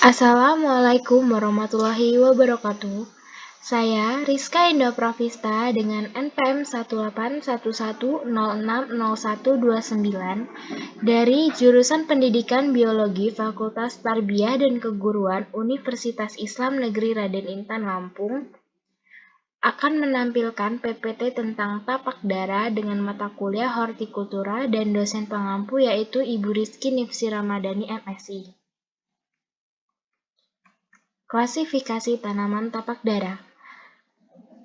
Assalamualaikum warahmatullahi wabarakatuh. Saya Rizka Indah Pravista dengan NPM 18110600129 dari jurusan Pendidikan Biologi Fakultas Tarbiyah dan Keguruan Universitas Islam Negeri Raden Intan Lampung akan menampilkan PPT tentang tapak dara dengan mata kuliah hortikultura dan dosen pengampu yaitu Ibu Rizky Nifsi Ramadhani MSI. Klasifikasi tanaman tapak dara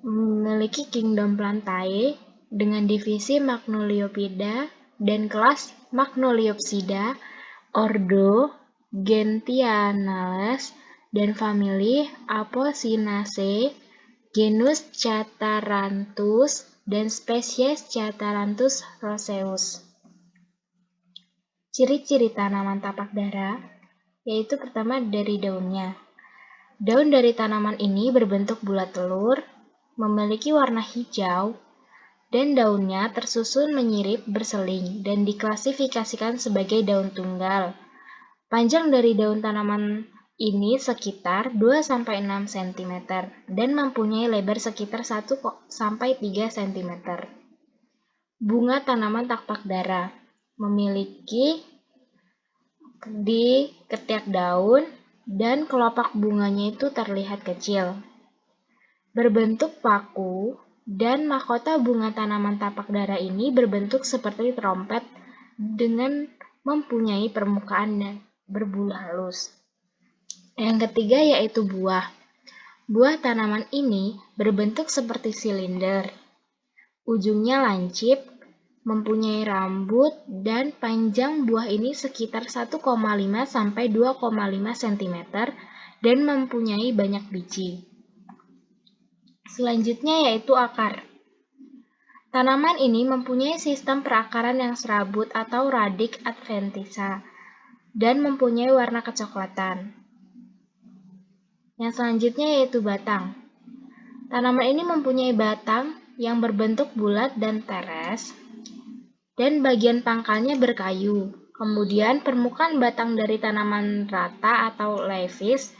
memiliki kingdom Plantae dengan divisi Magnoliopida dan kelas Magnoliopsida, ordo Gentianales, dan famili Apocynaceae, genus Catharanthus, dan spesies Catharanthus roseus. Ciri-ciri tanaman tapak dara yaitu pertama dari daunnya. Daun dari tanaman ini berbentuk bulat telur, memiliki warna hijau, dan daunnya tersusun menyirip berseling dan diklasifikasikan sebagai daun tunggal. Panjang dari daun tanaman ini sekitar 2-6 cm dan mempunyai lebar sekitar 1-3 cm. Bunga tanaman tapak dara memiliki di ketiak daun dan kelopak bunganya itu terlihat kecil, berbentuk paku, dan mahkota bunga tanaman tapak dara ini berbentuk seperti trompet dengan mempunyai permukaan yang berbulu halus. Yang ketiga yaitu buah. Buah tanaman ini berbentuk seperti silinder, ujungnya lancip, mempunyai rambut, dan panjang buah ini sekitar 1,5 sampai 2,5 cm dan mempunyai banyak biji. Selanjutnya yaitu akar. Tanaman ini mempunyai sistem perakaran yang serabut atau radik adventitia dan mempunyai warna kecoklatan. Yang selanjutnya yaitu batang. Tanaman ini mempunyai batang yang berbentuk bulat dan teres, dan bagian pangkalnya berkayu. Kemudian permukaan batang dari tanaman rata atau leafish,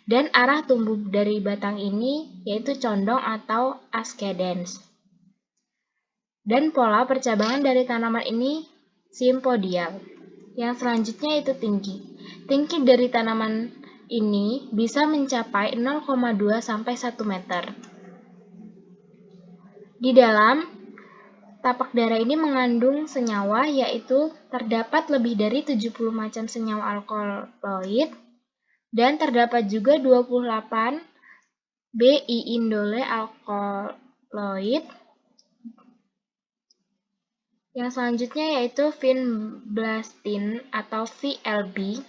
dan arah tumbuh dari batang ini yaitu condong atau ascendens. Dan pola percabangan dari tanaman ini simpodial. Yang selanjutnya yaitu tinggi. Tinggi dari tanaman ini bisa mencapai 0,2 sampai 1 meter. Di dalam tapak dara ini mengandung senyawa yaitu terdapat lebih dari 70 macam senyawa alkaloid dan terdapat juga 28 bi-indole alkaloid. Yang selanjutnya yaitu vinblastine atau VLB.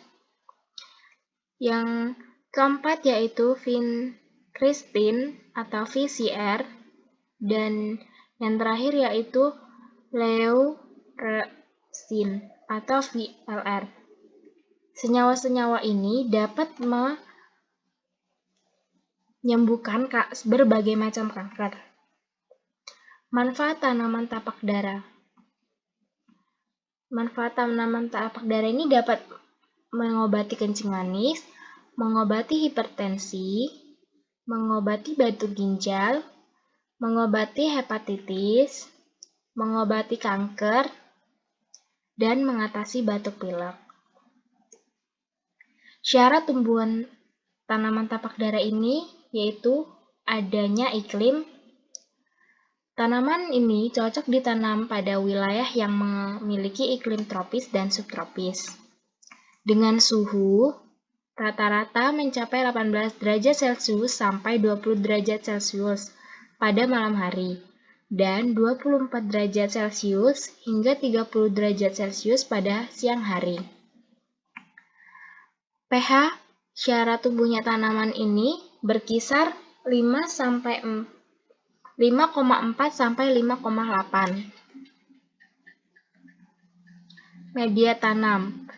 Yang keempat yaitu vincristine atau VCR, dan yang terakhir yaitu leucine atau VLR. Senyawa-senyawa ini dapat menyembuhkan berbagai macam kanker. Manfaat tanaman tapak dara. Manfaat tanaman tapak dara ini dapat mengobati kencing manis, mengobati hipertensi, mengobati batu ginjal, mengobati hepatitis, mengobati kanker, dan mengatasi batuk pilek. Syarat tumbuhan tanaman tapak dara ini yaitu adanya iklim. Tanaman ini cocok ditanam pada wilayah yang memiliki iklim tropis dan subtropis, dengan suhu rata-rata mencapai 18 derajat Celcius sampai 20 derajat Celcius pada malam hari, dan 24 derajat Celcius hingga 30 derajat Celcius pada siang hari. pH syarat tumbuhnya tanaman ini berkisar 5,4 sampai 5,8. Media tanam.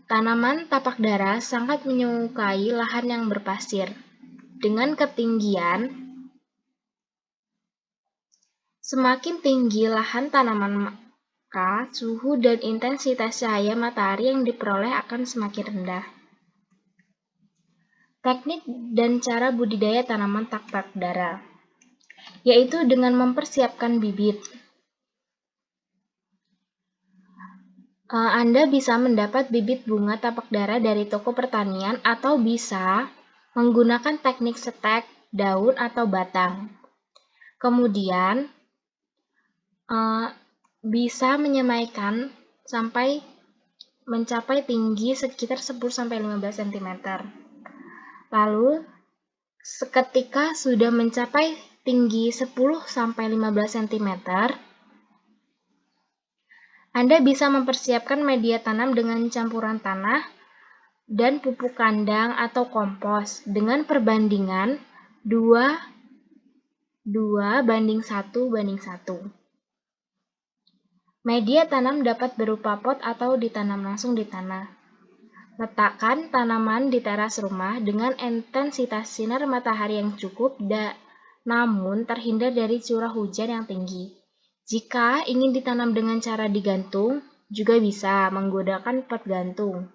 Tanaman tapak dara sangat menyukai lahan yang berpasir. Dengan ketinggian, semakin tinggi lahan tanaman, maka suhu dan intensitas cahaya matahari yang diperoleh akan semakin rendah. Teknik dan cara budidaya tanaman tapak dara, yaitu dengan mempersiapkan bibit. Anda bisa mendapat bibit bunga tapak dara dari toko pertanian atau bisa menggunakan teknik stek, daun, atau batang. Kemudian, bisa menyemaikan sampai mencapai tinggi sekitar 10-15 cm. Lalu, seketika sudah mencapai tinggi 10-15 cm, Anda bisa mempersiapkan media tanam dengan campuran tanah dan pupuk kandang atau kompos dengan perbandingan 2:1:1. Media tanam dapat berupa pot atau ditanam langsung di tanah. Letakkan tanaman di teras rumah dengan intensitas sinar matahari yang cukup namun terhindar dari curah hujan yang tinggi. Jika ingin ditanam dengan cara digantung, juga bisa menggunakan pot gantung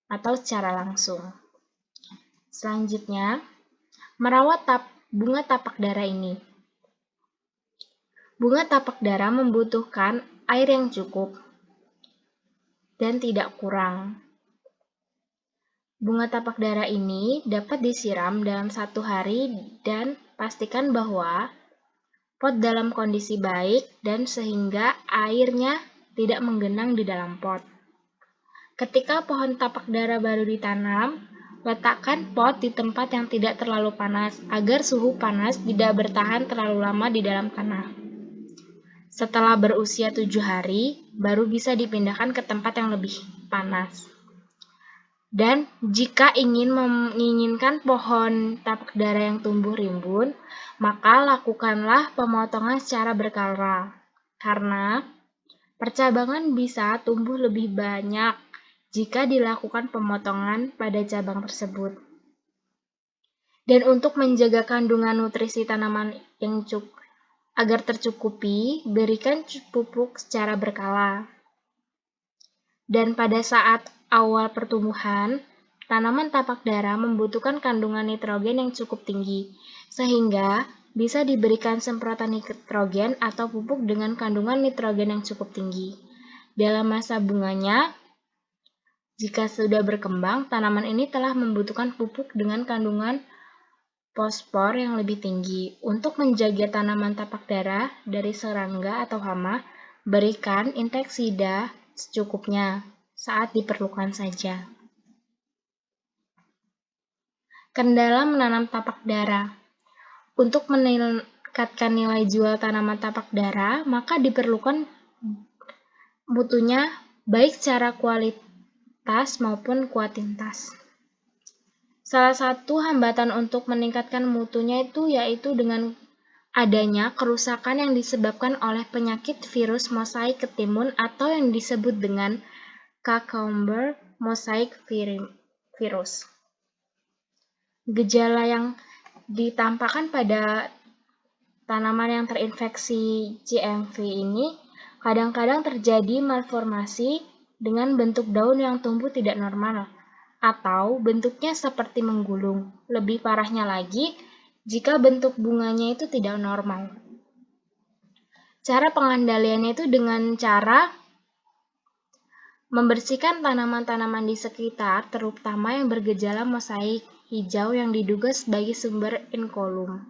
atau secara langsung. Selanjutnya, merawat bunga tapak dara ini. Bunga tapak dara membutuhkan air yang cukup dan tidak kurang. Bunga tapak dara ini dapat disiram dalam 1 hari dan pastikan bahwa pot dalam kondisi baik dan sehingga airnya tidak menggenang di dalam pot. Ketika pohon tapak dara baru ditanam, letakkan pot di tempat yang tidak terlalu panas agar suhu panas tidak bertahan terlalu lama di dalam tanah. Setelah berusia 7 hari, baru bisa dipindahkan ke tempat yang lebih panas. Dan jika menginginkan pohon tapak dara yang tumbuh rimbun, maka lakukanlah pemotongan secara berkala, karena percabangan bisa tumbuh lebih banyak jika dilakukan pemotongan pada cabang tersebut. Dan untuk menjaga kandungan nutrisi tanaman yang agar tercukupi, berikan pupuk secara berkala. Dan pada saat awal pertumbuhan, tanaman tapak dara membutuhkan kandungan nitrogen yang cukup tinggi, sehingga bisa diberikan semprotan nitrogen atau pupuk dengan kandungan nitrogen yang cukup tinggi. Dalam masa bunganya, jika sudah berkembang, tanaman ini telah membutuhkan pupuk dengan kandungan fosfor yang lebih tinggi. Untuk menjaga tanaman tapak dara dari serangga atau hama, berikan inseksida secukupnya saat diperlukan saja. Kendala menanam tapak dara. Untuk meningkatkan nilai jual tanaman tapak dara, maka diperlukan mutunya baik secara kualitas maupun kuantitas. Salah satu hambatan untuk meningkatkan mutunya yaitu dengan adanya kerusakan yang disebabkan oleh penyakit virus mosaik ketimun atau yang disebut dengan cucumber mosaic virus. Gejala yang ditampakkan pada tanaman yang terinfeksi CMV ini kadang-kadang terjadi malformasi dengan bentuk daun yang tumbuh tidak normal atau bentuknya seperti menggulung. Lebih parahnya lagi, jika bentuk bunganya itu tidak normal. Cara pengendaliannya itu dengan cara membersihkan tanaman-tanaman di sekitar, terutama yang bergejala mosaik hijau yang diduga sebagai sumber inkulum,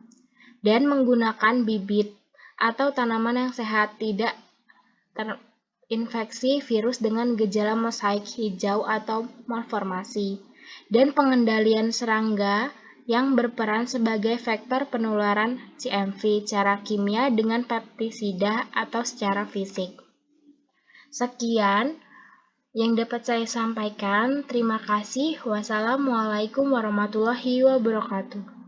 dan menggunakan bibit atau tanaman yang sehat tidak terinfeksi virus dengan gejala mosaik hijau atau malformasi, dan pengendalian serangga yang berperan sebagai vektor penularan CMV secara kimia dengan pestisida atau secara fisik. Sekian yang dapat saya sampaikan. Terima kasih. Wassalamualaikum warahmatullahi wabarakatuh.